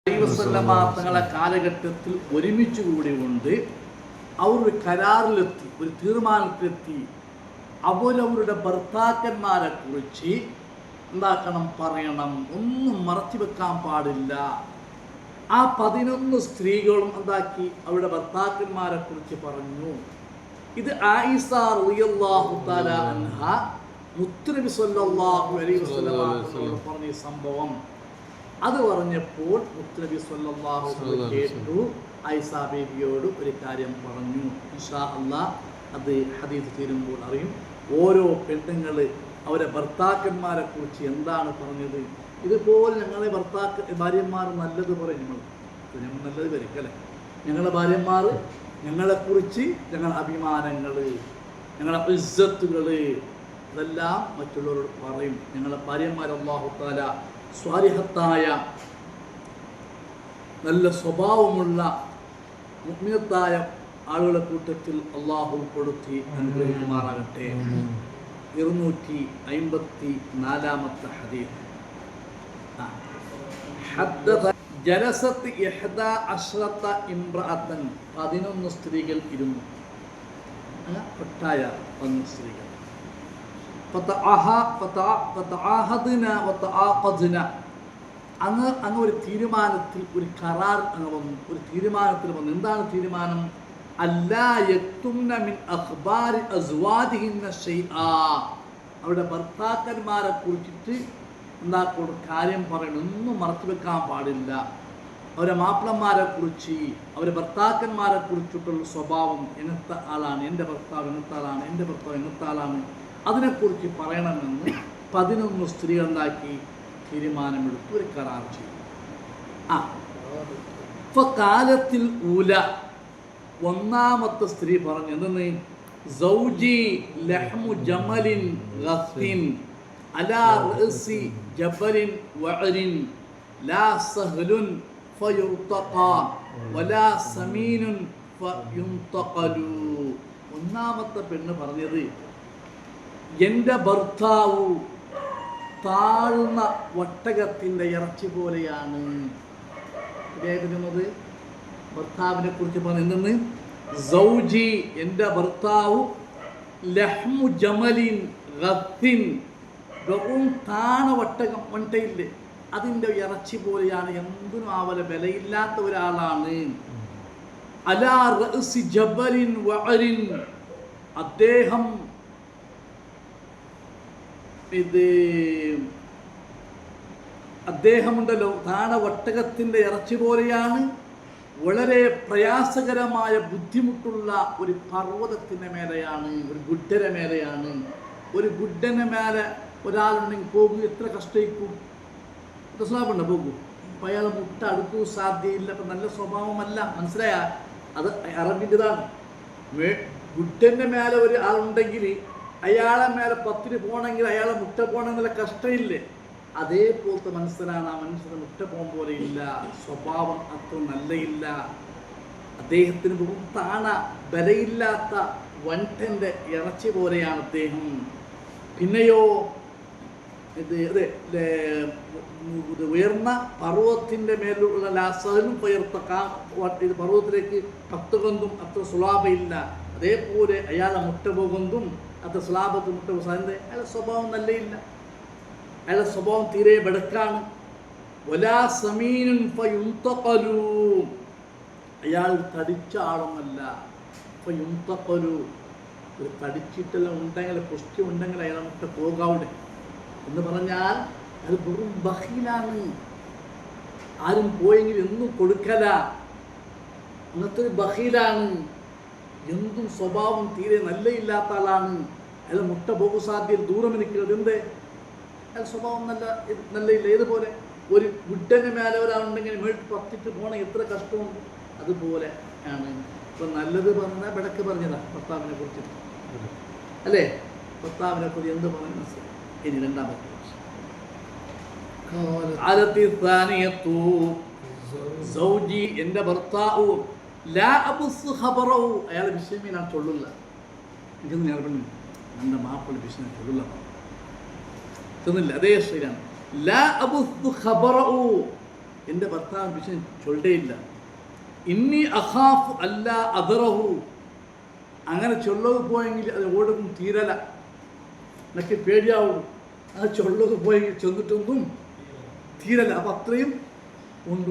തങ്ങളെ കാലഘട്ടത്തിൽ ഒരുമിച്ച് കൂടിക്കൊണ്ട് അവർ ഒരു കരാറിലെത്തി, ഒരു തീരുമാനത്തിലെത്തി. അവരവരുടെ ഭർത്താക്കന്മാരെ കുറിച്ച് എന്താക്കണം, പറയണം, ഒന്നും മറച്ചു വെക്കാൻ പാടില്ല. ആ 11 സ്ത്രീകളും എന്താക്കി, അവരുടെ ഭർത്താക്കന്മാരെ കുറിച്ച് പറഞ്ഞു. ഇത് ആയിഷ റളിയല്ലാഹു തആല അൻഹ മുത്തുനബി സ്വല്ലല്ലാഹു അലൈഹി വസല്ലം പറഞ്ഞ സംഭവം. അത് പറഞ്ഞപ്പോൾ മുത്തുനബി സ്വല്ലല്ലാഹു അലൈഹി വസല്ലം കേട്ടു. ആയിഷ ബീവിയോട് ഒരു കാര്യം പറഞ്ഞു. ഇൻഷാ അല്ലാഹ് അത് ഹദീസ് തീരുമ്പോൾ അറിയും. ഓരോ പെണ്ണുങ്ങൾ അവരെ ഭർത്താക്കന്മാരെ കുറിച്ച് എന്താണ് പറഞ്ഞത്. ഇതുപോലെ ഞങ്ങളെ ഭാര്യമാർ നല്ലത് പറയും. ഞങ്ങൾ നല്ലത് വരും അല്ലേ. ഞങ്ങളുടെ ഭാര്യമാർ ഞങ്ങളെക്കുറിച്ച് ഞങ്ങളുടെ അഭിമാനങ്ങൾ, ഞങ്ങളുടെ ഇസ്സത്തുകൾ ഇതെല്ലാം മറ്റുള്ളവരോട് പറയും. ഞങ്ങളുടെ ഭാര്യമാർ അല്ലാഹു തആല സ്വാലിഹത്തായ നല്ല സ്വഭാവമുള്ള മുഅ്മിനത്തായ ആളുകളെ കൂട്ടത്തിൽ അല്ലാഹു ഉൾപ്പെടുത്തി അനുഗ്രഹിക്കുമാറാകട്ടെ. 254-ാമത്തെ ഹദീസ്. ജലസത്ത് 11 ഇംറഅത്തൻ, 11 സ്ത്രീകൾ ഇരുന്നു. ഒട്ടായ 11 സ്ത്രീകൾ. അങ്ങ് ഒരു തീരുമാനത്തിൽ, ഒരു കരാർ അങ്ങ് വന്നു, ഒരു തീരുമാനത്തിൽ വന്നു. എന്താണ് തീരുമാനം? അല്ലാ യക്തുംന മിൻ അഖ്ബാരി അസ്വാദിഹിന്ന ശൈആ, അവരുടെ ഭർത്താക്കന്മാരെ കുറിച്ചിട്ട് എന്താക്കും കാര്യം പറയണം, ഒന്നും മറച്ചു വെക്കാൻ പാടില്ല. അവരെ മാപ്പിളന്മാരെ കുറിച്ച്, അവരെ ഭർത്താക്കന്മാരെ കുറിച്ചിട്ടുള്ള സ്വഭാവം, എങ്ങനത്തെ ആളാണ്, എൻ്റെ ഭർത്താവ് എങ്ങനത്തെ ആളാണ്, എൻ്റെ ഭർത്താവ് എങ്ങനത്തെ ആളാണ്, അതിനെക്കുറിച്ച് പറയണമെന്ന് 11 സ്ത്രീകൾ എന്താക്കി തീരുമാനമെടുത്ത് ഒരു കരാർ ചെയ്തു. കാലത്തിൽ ഊല, ഒന്നാമത്തെ സ്ത്രീ പറഞ്ഞു എന്തെന്ന്? സൗജി ലഹ്മു ജമലിൻ ഗസ്ഫിൻ അലാ റഅസി ജബലിൻ വഅരിൻ ലാ സഹ്ലുൻ ഫയുർതഖ വലാ സമീനുൻ ഫയുൻതഖലു. ഒന്നാമത്തെ പെണ്ണ് പറഞ്ഞത്, എൻ്റെ ഭർത്താവ് താഴ്ന്ന ഒട്ടകത്തിൻ്റെ ഇറച്ചി പോലെയാണ്. കേൾക്കുന്നത് ഭർത്താവിനെ കുറിച്ച് പറഞ്ഞെന്ന്? സൗജി, എൻ്റെ ഭർത്താവ്, ലഹ്മു ജമലിൻ ഗസ്ഫിൻ, വെറും താണ ഒട്ടകം, ഒട്ടയില്ലേ, അതിൻ്റെ ഇറച്ചി പോലെയാണ്, എന്തിനും ആവല വിലയില്ലാത്ത ഒരാളാണ്. അലാ റഅസി ജബലിൻ വഅരിൻ, അദ്ദേഹം അദ്ദേഹമുണ്ടല്ലോ താണ ഒട്ടകത്തിൻ്റെ ഇറച്ചി പോലെയാണ്. വളരെ പ്രയാസകരമായ ബുദ്ധിമുട്ടുള്ള ഒരു പർവ്വതത്തിൻ്റെ മേലെയാണ്, ഒരു ഗുഡ്ഡര മേലെയാണ്. ഒരു ഗുഡ്ഡന് മേലെ ഒരാളുണ്ടെങ്കിൽ പോകും, എത്ര കഷ്ടയിക്കും, എത്ര സ്ലാബുണ്ട് പോകും. അപ്പം അയാൾ മുട്ട അടുക്കും സാധ്യയില്ല. അപ്പം നല്ല സ്വഭാവമല്ല, മനസ്സിലായ? അത് അറബിൻ്റെതാണ്. ഗുഡ്ഡൻ്റെ മേലെ ഒരു ആളുണ്ടെങ്കിൽ അയാളെ മേലെ 10 പോകണമെങ്കിൽ അയാളെ മുട്ട പോകണമെന്നുള്ള കഷ്ടമില്ലേ? അതേപോലത്തെ മനസ്സിലാണ് ആ മനുഷ്യന് മുട്ട പോകും പോലെ ഇല്ല, സ്വഭാവം അത്ര നല്ലയില്ല. അദ്ദേഹത്തിന് ബഹു താണ ബലയില്ലാത്ത വൻറ്റൻ്റെ ഇറച്ചി പോലെയാണ് അദ്ദേഹം. പിന്നെയോ ഉയർന്ന പർവ്വതത്തിൻ്റെ മേലുള്ള ലാസലും പയർത്തക്കാം, ഇത് പർവ്വതത്തിലേക്ക് കത്തുകൊണ്ടും അത്ര സുലാഭയില്ല. അതേപോലെ അയാളെ മുട്ട പോകുന്നതും അത്ര സുലാഭത്ത് മുട്ട പോകുന്നത്. അയാളുടെ സ്വഭാവം നല്ലയില്ല, അയാളുടെ സ്വഭാവം തീരെ ബെടക്കാണ്. വലാ സമീനുൻ ഫയുൻതഖലു, അയാൾ തടിച്ച ആളൊന്നല്ല. ഫയുൻതഖലു, ഒരു തടിച്ചിട്ടെല്ലാം ഉണ്ടെങ്കിൽ, പുഷ്ടി ഉണ്ടെങ്കിൽ അയാളെ മുട്ട പോകാവിടെ എന്ന് പറഞ്ഞാൽ അത് വെറും ബഖീലാണ്. ആരും പോയെങ്കിൽ എന്നും കൊടുക്കല, അങ്ങനത്തെ ഒരു ബഖീലാണ്. എന്തും സ്വഭാവം തീരെ നല്ലയില്ലാത്ത ആളാണ്. അയാൾ മുട്ട പോകു സാധ്യത ദൂരം നിൽക്കുന്നത്. എന്ത് അയാൾ സ്വഭാവം നല്ലയില്ല. ഏതുപോലെ ഒരു ഗുഡ്ഡന് മേലെ ഒരാളുണ്ടെങ്കിൽ മേട്ട് 10 പോകണം, എത്ര കഷ്ടമുണ്ട്. അതുപോലെ ആണ്. ഇപ്പം നല്ലത് പറഞ്ഞാൽ ബെടക്ക് പറഞ്ഞതാ ഭർത്താവിനെ കുറിച്ച് അല്ലേ? ഭർത്താവിനെ കുറിച്ച് എന്ത് പറഞ്ഞു? ഇനി രണ്ടാമത്തെ സൗജി, എൻ്റെ ഭർത്താവ്, ലാ അബ്സു ഖബറഹു, അയാളെ വിഷയമേ ഞാൻ ചൊല്ലില്ല. ഇതൊന്നും ഞാൻ പറഞ്ഞു, എൻ്റെ മാപ്പിള വിഷയം ചൊല്ലില്ല, ചെന്നില്ല. അതേ ശരിയാണ്. ലാ അബ്സു ഖബറഹു, എൻ്റെ ഭർത്താവിന് വിഷയം ചൊല്ലേയില്ല. ഇന്നി അഖാഫ് അല്ല അദറഹു, അങ്ങനെ ചൊല്ലവ് പോയെങ്കിൽ അത് ഓടും തീരല, എന്നൊക്കെ പേടിയാവും. ആ ചൊല്ലവ് പോയെങ്കിൽ ചെന്നിട്ടൊന്നും തീരല. അപ്പം അത്രയും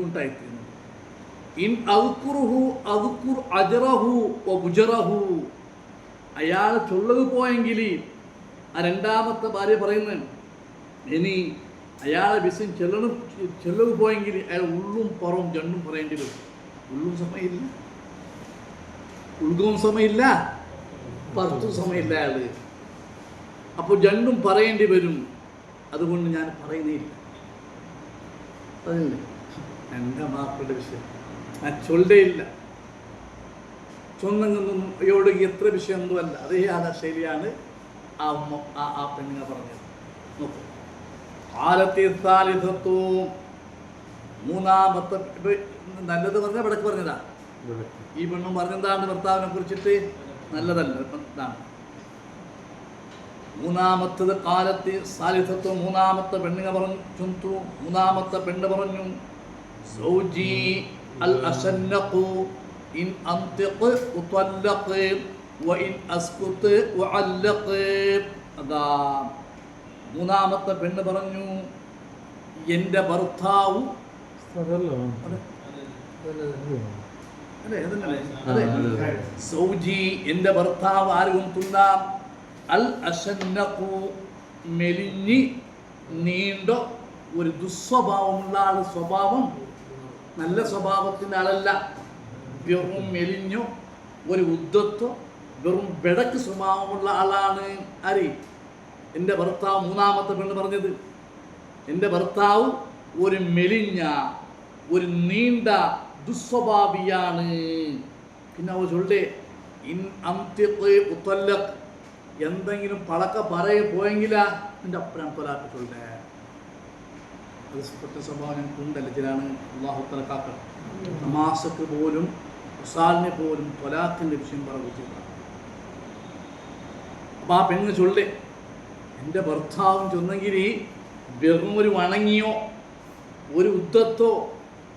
ഉണ്ടായിത്തീരുന്നു. ഇൻ അദ്കുറുഹു അദ്കുർ അജറഹു വബുജറഹു, അയാൾ ചൊല്ലവ് പോയെങ്കിൽ ആ രണ്ടാമത്തെ ഭാര്യ പറയുന്നത്, ഇനി അയാളെ വിഷയം ചെല്ലവ് പോയെങ്കിൽ അയാൾ ഉള്ളും പുറവും രണ്ടും പറയേണ്ടി വരും. ഉള്ളും സമയമില്ല, ഉൾഗവും സമയമില്ല, പുറത്തും സമയമില്ല അയാൾ. അപ്പോൾ രണ്ടും പറയേണ്ടി വരും. അതുകൊണ്ട് ഞാൻ പറയുന്നില്ല. അതല്ലേ എൻ്റെ മാപ്പിളുടെ വിഷയം. ഞാൻ ചൊല്ലേയില്ല, ചൊന്നെങ്ങൊന്നും അയോട് എത്ര വിഷയം ഒന്നുമല്ല. അതേ ആ ശൈലിയാണ് ആ പെണ്ണുങ്ങൾ പറഞ്ഞത്. നോക്കൂ, കാലത്തീർത്ഥാലിതത്വ മൂന്നാമത്തെ, നല്ലത് പറഞ്ഞാൽ വിടക്ക് പറഞ്ഞതാ. ഈ പെണ്ണും പറഞ്ഞെന്താണ് ഭർത്താവിനെ കുറിച്ചിട്ട്? നല്ലതല്ല ഇതാണ്. മൂന്നാമത്തത് കാലത്ത് സാലിസത്വം, മൂന്നാമത്തെ പെണ്ണുങ്ങൾ പറഞ്ഞു. മൂന്നാമത്തെ പെണ്ണ് പറഞ്ഞു, സൗജി അൽ അശന്നഖു ഇൻ അൻതിഖ് ഉതല്ലഖ് വഇൻ അസ്കുത് ഉഅല്ലഖ്. അതാ മൂന്നാമത്തെ പെണ്ണ് പറഞ്ഞു, എൻ്റെ ഭർത്താവ് സൗജി, എൻ്റെ ഭർത്താവ് ആരും തുന്നാം, അൽ അശന്നഖു മെലിഞ്ഞി നീണ്ട ഒരു ദുസ്വഭാവമുള്ള ആൾ. സ്വഭാവം നല്ല സ്വഭാവത്തിൻ്റെ ആളല്ല, വെറും മെലിഞ്ഞോ ഒരു ഉദ്ധത്തോ വെറും ബെടക്ക് സ്വഭാവമുള്ള ആളാണ്. ആര്? എൻ്റെ ഭർത്താവ്. മൂന്നാമത്തെ പെണ്ണ് പറഞ്ഞത്, എൻ്റെ ഭർത്താവ് ഒരു മെലിഞ്ഞ ഒരു നീണ്ട ദുസ്വഭാവിയാണ്. പിന്നെ അവർ ചൊല്ലേ, ഇൻ അംതിഖ് ഉതല്ലഖ്, എന്തെങ്കിലും പളക്ക പോയെങ്കിലാ എൻ്റെ അപ്പനാൻ തൊലാക്ക് ചൊല്ലേ. അത് പെട്ട സ്വഭാവം ഞങ്ങൾക്കുണ്ടല്ല. ചിലാണ് അള്ളാഹു തആല കാക്കണം. തമാസക്ക് പോലും ഉസാലിന് പോലും തൊലാക്കിൻ്റെ വിഷയം പറഞ്ഞു. അപ്പം ആ പെണ്ണ് ചൊല്ലേ, എൻ്റെ ഭർത്താവും ചൊന്നെങ്കിൽ വെറും ഒരു വണങ്ങിയോ ഒരു ഉദ്ധത്തോ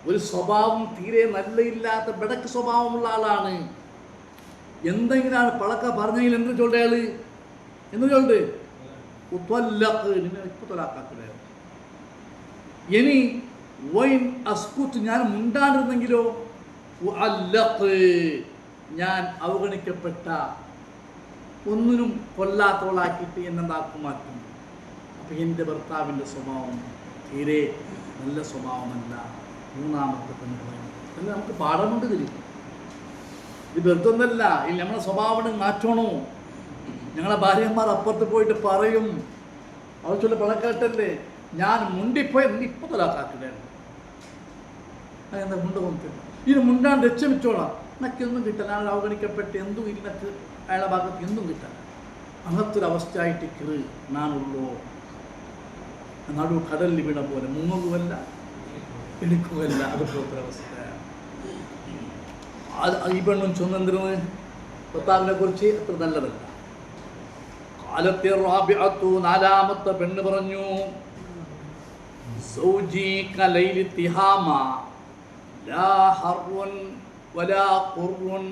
ഒരു സ്വഭാവം തീരെ നല്ല ഇല്ലാത്ത ബെടക്ക് സ്വഭാവമുള്ള ആളാണ്. എന്തെങ്കിലാണ് പളക്ക പറഞ്ഞെങ്കിൽ എന്ത് ചൊല്ലേ അയാൾ? എന്ന് ചൊല്ല് ഉത്വല്ലഖ്, നിന്നെ ഇപ്പൊ തൊലാക്കാക്കില്ല. ഇനി വൈൻ അസ്കുത്ത്, ഞാൻ മുണ്ടാണ്ടിരുന്നെങ്കിലോ ഉഅല്ലഖ്, ഞാൻ അവഗണിക്കപ്പെട്ട ഒന്നിനും കൊല്ലാത്തോളാക്കിയിട്ട് എന്നെന്താക്കും മാറ്റും. അപ്പം എൻ്റെ ഭർത്താവിൻ്റെ സ്വഭാവം തീരെ നല്ല സ്വഭാവമല്ല. മൂന്നാമത്തെ പെണ്ണ് അല്ല, നമുക്ക് പാഠമുണ്ട് ഇതിൽ. ഇത് വെറുതൊന്നല്ല. ഇല്ല, നമ്മളെ സ്വഭാവം മാറ്റണോ? ഞങ്ങളെ ഭാര്യമാർ അപ്പുറത്ത് പോയിട്ട് പറയും, അവർ ചൊല്ല പണക്കാട്ടല്ലേ, ഞാൻ മുണ്ടിപ്പോയി ഇപ്പം തൊലാക്കാക്കില്ല. അതെന്താ മുണ്ട കൊണ്ടില്ല, ഇത് മുണ്ടാണ്ട് രക്ഷമിച്ചോളാം, എന്നൊക്കെയൊന്നും കിട്ടില്ല. ഞാൻ അവഗണിക്കപ്പെട്ട് എന്തും ഇന്നക്ക് അയാളെ ഭാഗത്ത് എന്തും കിട്ടാൻ അങ്ങനത്തെ ഒരു അവസ്ഥയായിട്ട് കിറ് നാനുള്ളൂ. നടു കടലിൽ വീണ പോലെ മുങ്ങുകയല്ല എടുക്കുകയല്ല, അതുപോലത്തെ അവസ്ഥ. ഈ പെണ്ണും ചൊന്നെന്തിരുന്ന് ഭർത്താവിനെ കുറിച്ച് അത്ര നല്ലതല്ല. കാലത്തെ റാബിഅത്തു, നാലാമത്തെ പെണ്ണ് പറഞ്ഞു, സൗജി കലൈലി തിഹാമ ലാ ഹർറുൻ വലാ ഖുർറുൻ